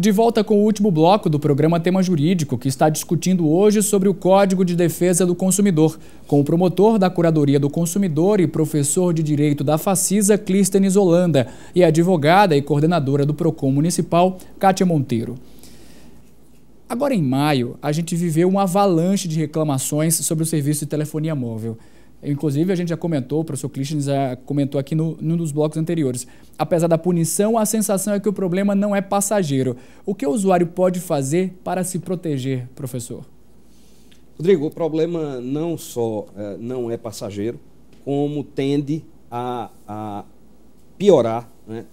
De volta com o último bloco do programa Tema Jurídico, que está discutindo hoje sobre o Código de Defesa do Consumidor, com o promotor da Curadoria do Consumidor e professor de Direito da Facisa, Clístenes Holanda, e a advogada e coordenadora do PROCON Municipal, Kátia Monteiro. Agora, em maio, a gente viveu uma avalanche de reclamações sobre o serviço de telefonia móvel. Inclusive, a gente já comentou, o professor Clístenes já comentou aqui num dos blocos anteriores. Apesar da punição, a sensação é que o problema não é passageiro. O que o usuário pode fazer para se proteger, professor? Rodrigo, o problema não só não é passageiro, como tende a piorar, né?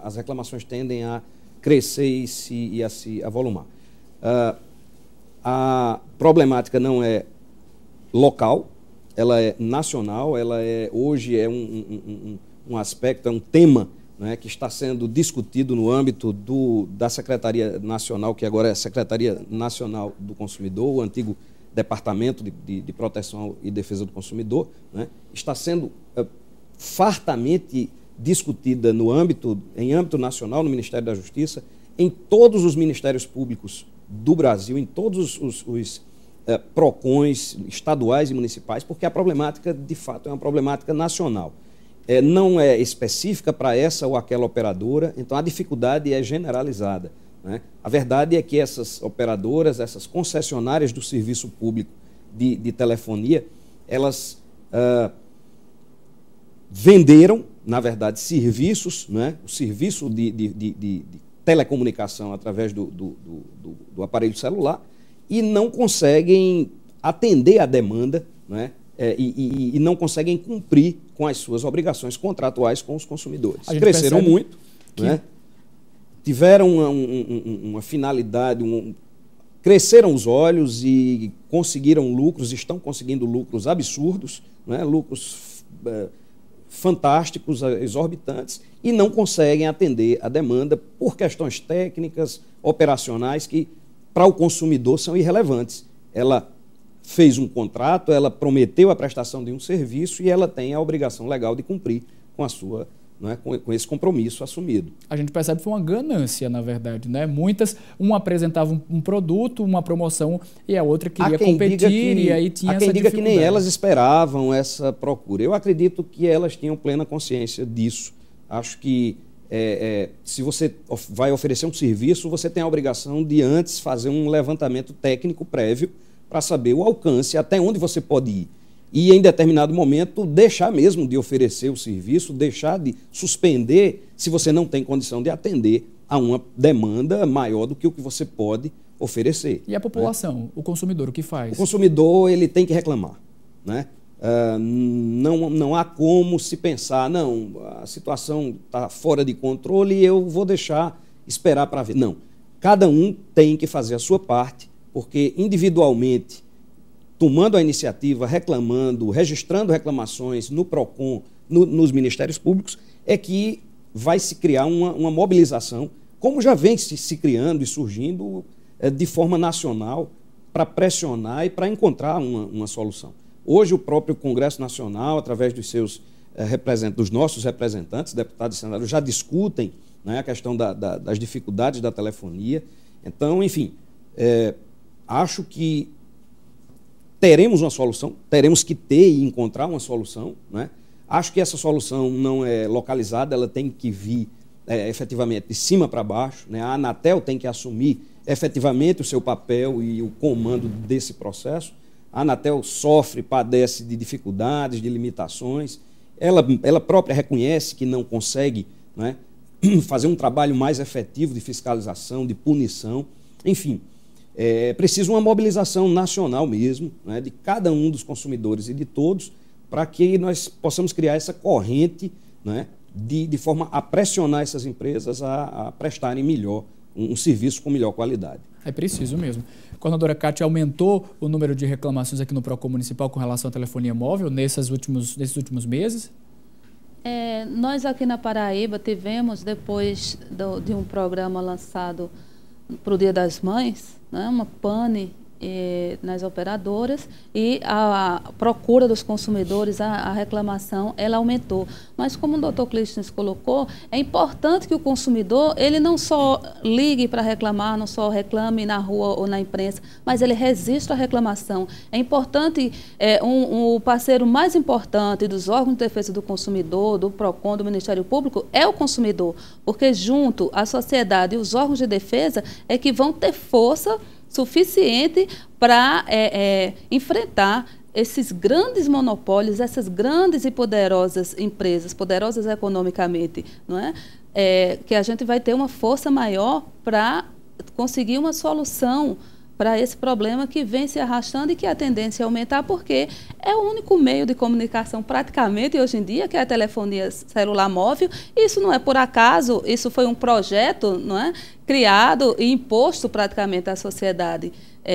As reclamações tendem a crescer e a se avolumar. A problemática não é local, ela é nacional, hoje é um aspecto, é um tema, né, que está sendo discutido no âmbito da Secretaria Nacional, que agora é a Secretaria Nacional do Consumidor, o antigo Departamento de Proteção e Defesa do Consumidor, né, está sendo fartamente discutida em âmbito nacional, no Ministério da Justiça, em todos os ministérios públicos do Brasil, em todos os PROCONs estaduais e municipais, porque a problemática, de fato, é uma problemática nacional. Não é específica para essa ou aquela operadora, então a dificuldade é generalizada, né? A verdade é que essas operadoras, essas concessionárias do serviço público de telefonia, elas venderam, na verdade, serviços, né? O serviço de telecomunicação através do aparelho celular, e não conseguem atender à demanda, né? E não conseguem cumprir com as suas obrigações contratuais com os consumidores. Cresceram muito, né? Tiveram uma finalidade, cresceram os olhos e conseguiram lucros, estão conseguindo lucros absurdos, né? Lucros fantásticos, exorbitantes, e não conseguem atender a demanda por questões técnicas, operacionais, que para o consumidor são irrelevantes. Ela fez um contrato, ela prometeu a prestação de um serviço e ela tem a obrigação legal de cumprir com a sua, né, com esse compromisso assumido. A gente percebe que foi uma ganância, na verdade, né? Uma apresentava um produto, uma promoção, e a outra queria competir, e aí tinha essa dificuldade. Há quem diga que nem elas esperavam essa procura. Eu acredito que elas tinham plena consciência disso. Acho que se você vai oferecer um serviço, você tem a obrigação de antes fazer um levantamento técnico prévio para saber o alcance, até onde você pode ir. E, em determinado momento, deixar mesmo de oferecer o serviço, deixar de suspender, se você não tem condição de atender a uma demanda maior do que o que você pode oferecer. E a população, né? O consumidor, o que faz? O consumidor, ele tem que reclamar, né? Não há como se pensar, não, a situação está fora de controle e eu vou esperar para ver. Não, cada um tem que fazer a sua parte, porque individualmente, tomando a iniciativa, reclamando, registrando reclamações no PROCON, nos ministérios públicos, é que vai se criar uma mobilização, como já vem se criando e surgindo de forma nacional, para pressionar e para encontrar uma solução. Hoje, o próprio Congresso Nacional, através dos nossos representantes, deputados e senadores, já discutem, né, a questão das dificuldades da telefonia. Então, enfim, acho que teremos uma solução, teremos que ter e encontrar uma solução, né? Acho que essa solução não é localizada, ela tem que vir efetivamente de cima para baixo, né? A Anatel tem que assumir efetivamente o seu papel e o comando desse processo. A Anatel padece de dificuldades, de limitações. Ela própria reconhece que não consegue, né, fazer um trabalho mais efetivo de fiscalização, de punição. Enfim, é preciso uma mobilização nacional mesmo, né, de cada um dos consumidores e de todos, para que nós possamos criar essa corrente, né, de forma a pressionar essas empresas a prestarem melhor, um serviço com melhor qualidade. É preciso mesmo. A coordenadora Kátia, aumentou o número de reclamações aqui no PROCON Municipal com relação à telefonia móvel nesses últimos meses? Nós aqui na Paraíba tivemos, depois de um programa lançado para o Dia das Mães, né, uma pane nas operadoras e a procura dos consumidores, a reclamação, ela aumentou. Mas como o Dr. Clístenes colocou, é importante que o consumidor, ele não só ligue para reclamar, não só reclame na rua ou na imprensa, mas ele resista à reclamação. É importante, o parceiro mais importante dos órgãos de defesa do consumidor, do PROCON, do Ministério Público, é o consumidor, porque junto à sociedade e os órgãos de defesa é que vão ter força suficiente para enfrentar esses grandes monopólios, essas grandes e poderosas empresas, poderosas economicamente, não é? Que a gente vai ter uma força maior para conseguir uma solução para esse problema que vem se arrastando e que a tendência é aumentar, porque é o único meio de comunicação praticamente hoje em dia, que é a telefonia celular móvel. Isso não é por acaso, isso foi um projeto, não é, criado e imposto praticamente à sociedade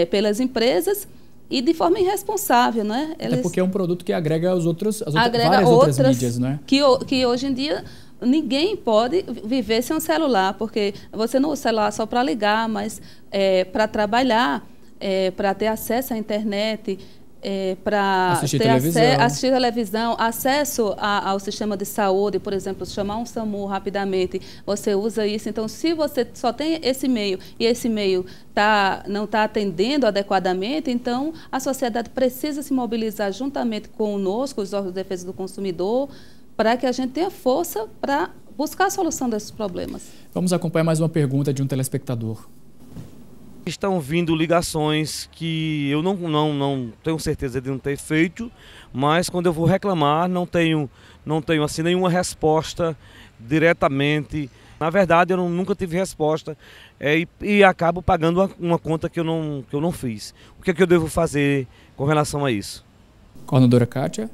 pelas empresas e de forma irresponsável, não é? Até porque é um produto que agrega várias outras mídias, não é? Que hoje em dia ninguém pode viver sem um celular, porque você não usa o celular só para ligar, mas para trabalhar, para ter acesso à internet, para assistir televisão, acesso ao sistema de saúde, por exemplo, chamar um SAMU rapidamente, você usa isso. Então, se você só tem esse meio e esse meio não está atendendo adequadamente, então a sociedade precisa se mobilizar juntamente conosco, os órgãos de defesa do consumidor, para que a gente tenha força para buscar a solução desses problemas. Vamos acompanhar mais uma pergunta de um telespectador. Estão vindo ligações que eu não tenho certeza de não ter feito, mas quando eu vou reclamar não tenho assim nenhuma resposta diretamente. Na verdade, eu nunca tive resposta e acabo pagando uma conta que eu não fiz. O que é que eu devo fazer com relação a isso? Coordenadora Kátia?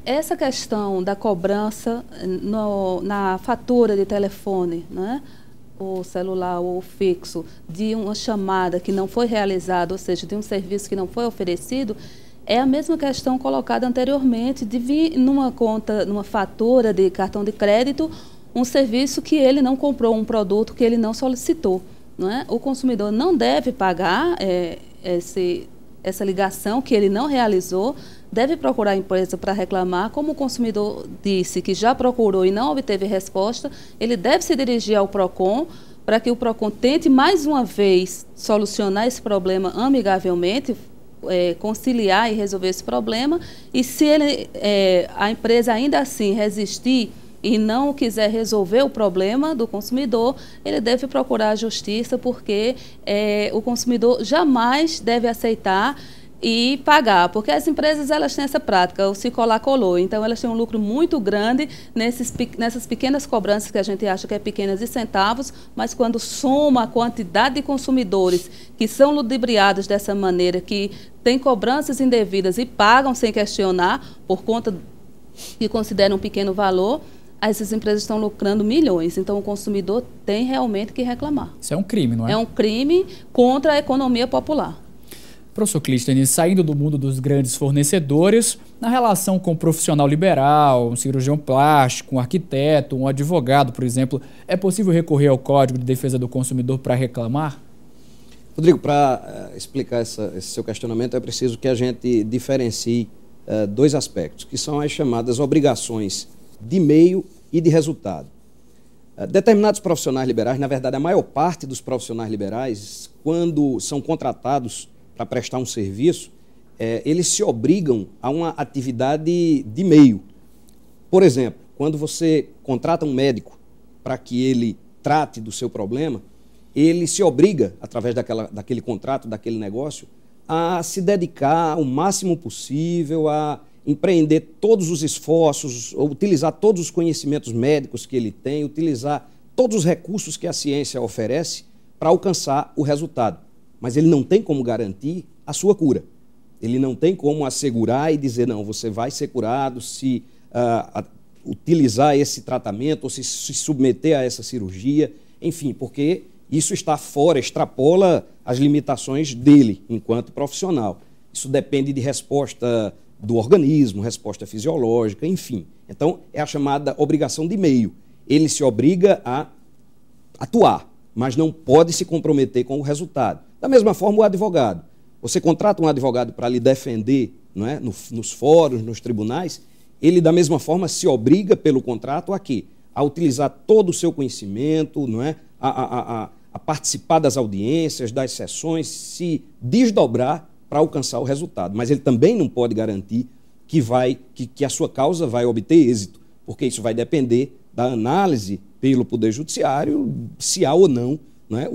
Essa questão da cobrança na fatura de telefone, né, o celular ou o fixo, de uma chamada que não foi realizada, ou seja, de um serviço que não foi oferecido, é a mesma questão colocada anteriormente de vir numa conta, numa fatura de cartão de crédito, um serviço que ele não comprou, um produto que ele não solicitou, não é? O consumidor não deve pagar essa ligação que ele não realizou, deve procurar a empresa para reclamar. Como o consumidor disse que já procurou e não obteve resposta, ele deve se dirigir ao PROCON para que o PROCON tente mais uma vez solucionar esse problema amigavelmente, conciliar e resolver esse problema. E se a empresa ainda assim resistir e não quiser resolver o problema do consumidor, ele deve procurar a justiça, porque o consumidor jamais deve aceitar e pagar, porque as empresas elas têm essa prática, o se colar colou, então elas têm um lucro muito grande nessas pequenas cobranças que a gente acha que é pequenas de centavos, mas quando soma a quantidade de consumidores que são ludibriados dessa maneira, que têm cobranças indevidas e pagam sem questionar por conta que consideram um pequeno valor, essas empresas estão lucrando milhões. Então, o consumidor tem realmente que reclamar. Isso é um crime, não é? É um crime contra a economia popular. Professor Clístenes, saindo do mundo dos grandes fornecedores, na relação com um profissional liberal, um cirurgião plástico, um arquiteto, um advogado, por exemplo, é possível recorrer ao Código de Defesa do Consumidor para reclamar? Rodrigo, para explicar esse seu questionamento, é preciso que a gente diferencie dois aspectos, que são as chamadas obrigações de meio e de resultado. Determinados profissionais liberais, na verdade, a maior parte dos profissionais liberais, quando são contratados para prestar um serviço, eles se obrigam a uma atividade de meio. Por exemplo, quando você contrata um médico para que ele trate do seu problema, ele se obriga, através daquele contrato, daquele negócio, a se dedicar o máximo possível, a empreender todos os esforços, utilizar todos os conhecimentos médicos que ele tem, utilizar todos os recursos que a ciência oferece para alcançar o resultado. Mas ele não tem como garantir a sua cura. Ele não tem como assegurar e dizer, não, você vai ser curado se utilizar esse tratamento ou se submeter a essa cirurgia, enfim, porque isso está fora, extrapola as limitações dele enquanto profissional. Isso depende de resposta do organismo, resposta fisiológica, enfim. Então, é a chamada obrigação de meio. Ele se obriga a atuar, mas não pode se comprometer com o resultado. Da mesma forma, o advogado. Você contrata um advogado para lhe defender, não é? Nos fóruns, nos tribunais, ele, da mesma forma, se obriga pelo contrato a quê? A utilizar todo o seu conhecimento, não é? A participar das audiências, das sessões, se desdobrar para alcançar o resultado. Mas ele também não pode garantir que a sua causa vai obter êxito, porque isso vai depender da análise pelo Poder Judiciário, se há ou não, é?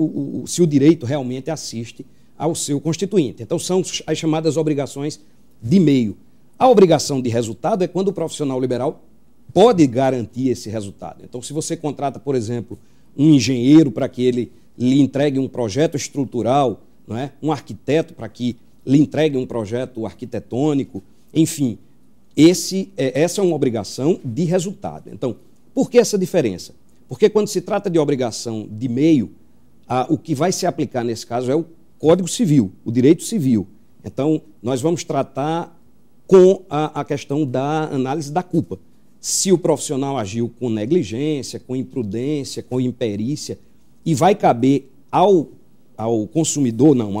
Se o direito realmente assiste ao seu constituinte. Então, são as chamadas obrigações de meio. A obrigação de resultado é quando o profissional liberal pode garantir esse resultado. Então, se você contrata, por exemplo, um engenheiro para que ele lhe entregue um projeto estrutural, não é? Um arquiteto para que lhe entregue um projeto arquitetônico, enfim, essa é uma obrigação de resultado. Então, por que essa diferença? Porque quando se trata de obrigação de meio, o que vai se aplicar nesse caso é o Código Civil, o direito civil. Então, nós vamos tratar com a questão da análise da culpa. Se o profissional agiu com negligência, com imprudência, com imperícia, e vai caber ao consumidor, não,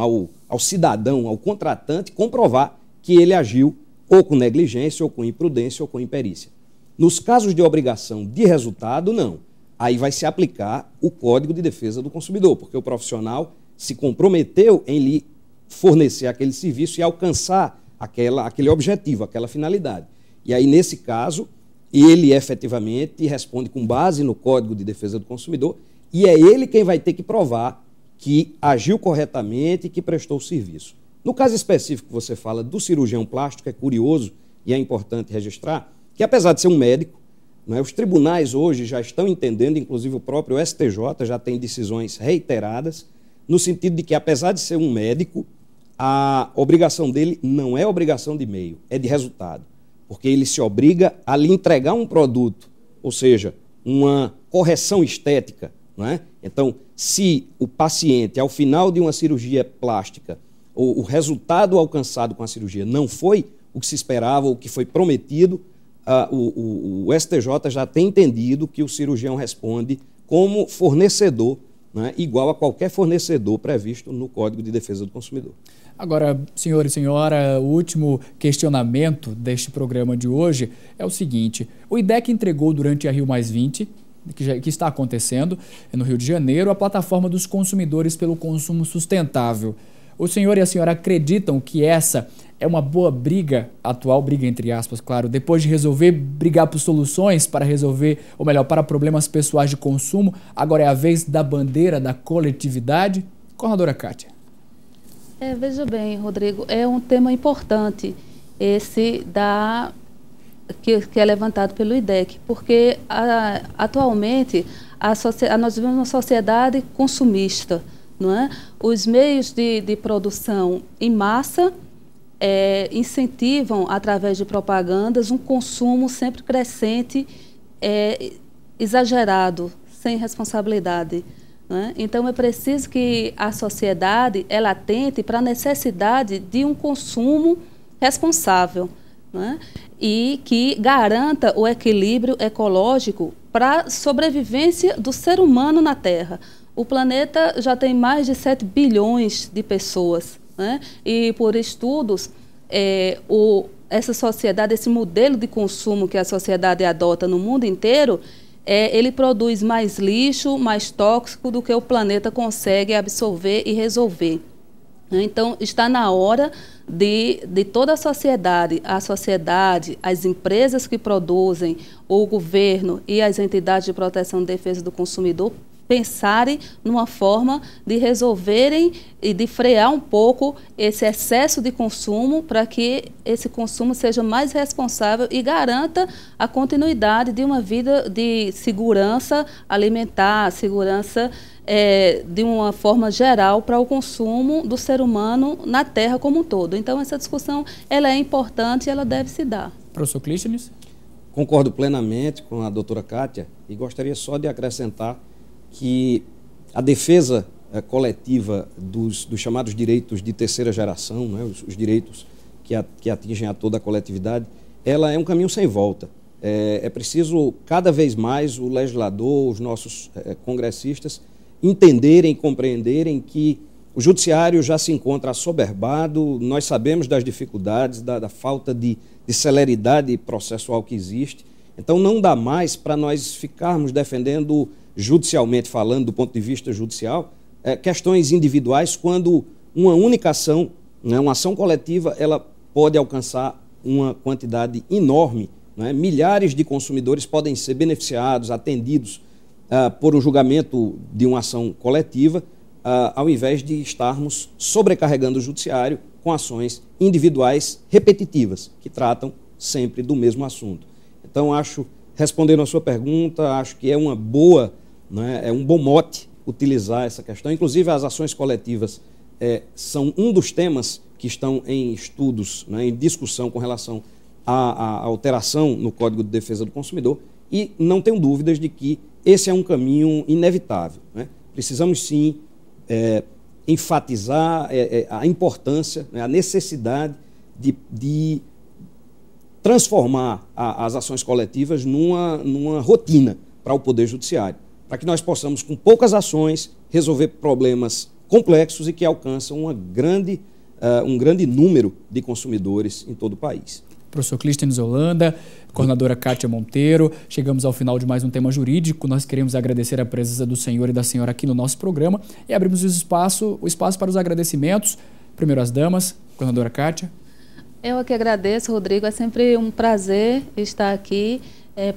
ao cidadão, ao contratante, comprovar que ele agiu ou com negligência, ou com imprudência, ou com imperícia. Nos casos de obrigação de resultado, não. Aí vai se aplicar o Código de Defesa do Consumidor, porque o profissional se comprometeu em lhe fornecer aquele serviço e alcançar aquele objetivo, aquela finalidade. E aí, nesse caso, ele efetivamente responde com base no Código de Defesa do Consumidor e é ele quem vai ter que provar que agiu corretamente e que prestou o serviço. No caso específico que você fala do cirurgião plástico, é curioso e é importante registrar que, apesar de ser um médico, não é, os tribunais hoje já estão entendendo, inclusive o próprio STJ já tem decisões reiteradas, no sentido de que, apesar de ser um médico, a obrigação dele não é obrigação de meio, é de resultado. Porque ele se obriga a lhe entregar um produto, ou seja, uma correção estética. Não é? Então, se o paciente, ao final de uma cirurgia plástica, o resultado alcançado com a cirurgia não foi o que se esperava, o que foi prometido, o STJ já tem entendido que o cirurgião responde como fornecedor, né, igual a qualquer fornecedor previsto no Código de Defesa do Consumidor. Agora, senhor e senhora, o último questionamento deste programa de hoje é o seguinte: o IDEC entregou durante a Rio+20, que está acontecendo no Rio de Janeiro, a plataforma dos consumidores pelo consumo sustentável. O senhor e a senhora acreditam que essa é uma boa briga, atual briga entre aspas, claro, depois de resolver brigar por soluções para resolver, ou melhor, para problemas pessoais de consumo, agora é a vez da bandeira da coletividade? Coordenadora Kátia. Veja bem, Rodrigo, é um tema importante esse que é levantado pelo IDEC, porque atualmente nós vivemos uma sociedade consumista, não é? Os meios de produção em massa incentivam, através de propagandas, um consumo sempre crescente, exagerado, sem responsabilidade. Não é? Então, é preciso que a sociedade ela atente para a necessidade de um consumo responsável, não é? E que garanta o equilíbrio ecológico para a sobrevivência do ser humano na Terra. O planeta já tem mais de 7 bilhões de pessoas, né? E por estudos, essa sociedade, esse modelo de consumo que a sociedade adota no mundo inteiro, ele produz mais lixo, mais tóxico do que o planeta consegue absorver e resolver. Então, está na hora de toda a sociedade, as empresas que produzem, o governo e as entidades de proteção e defesa do consumidor pensarem numa forma de resolverem e de frear um pouco esse excesso de consumo para que esse consumo seja mais responsável e garanta a continuidade de uma vida de segurança alimentar, segurança de uma forma geral para o consumo do ser humano na Terra como um todo. Então, essa discussão ela é importante e ela deve se dar. Professor Clístenes? Concordo plenamente com a doutora Kátia e gostaria só de acrescentar que a defesa coletiva dos chamados direitos de terceira geração, né, os direitos que atingem a toda a coletividade, ela é um caminho sem volta. É preciso, cada vez mais, o legislador, os nossos congressistas, entenderem e compreenderem que O judiciário já se encontra assoberbado, nós sabemos das dificuldades, da falta de celeridade processual que existe. Então não dá mais para nós ficarmos defendendo, judicialmente falando, do ponto de vista judicial, questões individuais, quando uma única ação, né, uma ação coletiva, ela pode alcançar uma quantidade enorme, né? Milhares de consumidores podem ser beneficiados, atendidos por um julgamento de uma ação coletiva, ao invés de estarmos sobrecarregando o judiciário com ações individuais repetitivas, que tratam sempre do mesmo assunto. Então, respondendo a sua pergunta, acho que é uma boa, né, é um bom mote utilizar essa questão. Inclusive, as ações coletivas são um dos temas que estão em estudos, né, em discussão com relação à alteração no Código de Defesa do Consumidor, e não tenho dúvidas de que esse é um caminho inevitável, né? Precisamos, sim, enfatizar a importância, né, a necessidade de transformar as ações coletivas numa rotina para o Poder Judiciário, para que nós possamos, com poucas ações, resolver problemas complexos e que alcançam um grande número de consumidores em todo o país. Professor Clístenes Holanda, coordenadora Kátia Monteiro, chegamos ao final de mais um tema jurídico. Nós queremos agradecer a presença do senhor e da senhora aqui no nosso programa e abrimos o espaço para os agradecimentos. Primeiro as damas, coordenadora Kátia. Eu que agradeço, Rodrigo. É sempre um prazer estar aqui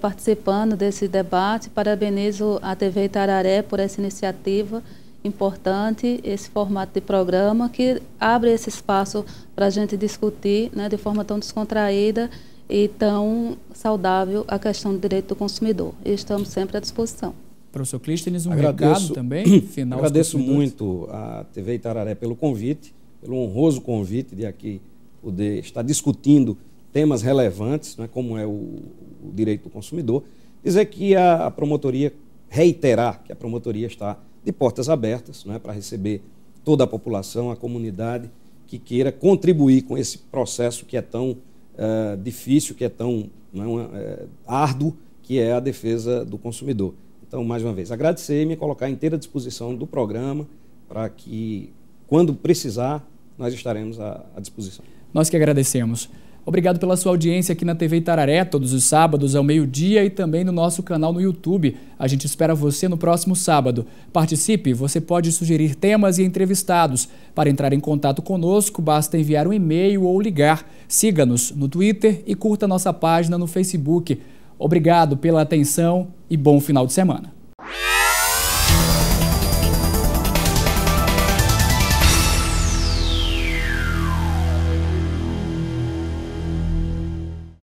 participando desse debate. Parabenizo a TV Itararé por essa iniciativa importante, esse formato de programa que abre esse espaço para a gente discutir, né, de forma tão descontraída e tão saudável a questão do direito do consumidor. E estamos sempre à disposição. Professor Clístenes, recado também final. Agradeço muito a TV Itararé pelo convite, pelo honroso convite de aqui poder estar discutindo temas relevantes, né, como é o direito do consumidor. Dizer que a promotoria, reiterar que a promotoria está de portas abertas, né, para receber toda a população, a comunidade que queira contribuir com esse processo que é tão difícil, que é tão árduo, que é a defesa do consumidor. Então, mais uma vez, agradecer e me colocar à inteira disposição do programa para que, quando precisar, nós estaremos à disposição. Nós que agradecemos. Obrigado pela sua audiência aqui na TV Itararé, todos os sábados ao meio-dia e também no nosso canal no YouTube. A gente espera você no próximo sábado. Participe, você pode sugerir temas e entrevistados. Para entrar em contato conosco, basta enviar um e-mail ou ligar. Siga-nos no Twitter e curta nossa página no Facebook. Obrigado pela atenção e bom final de semana.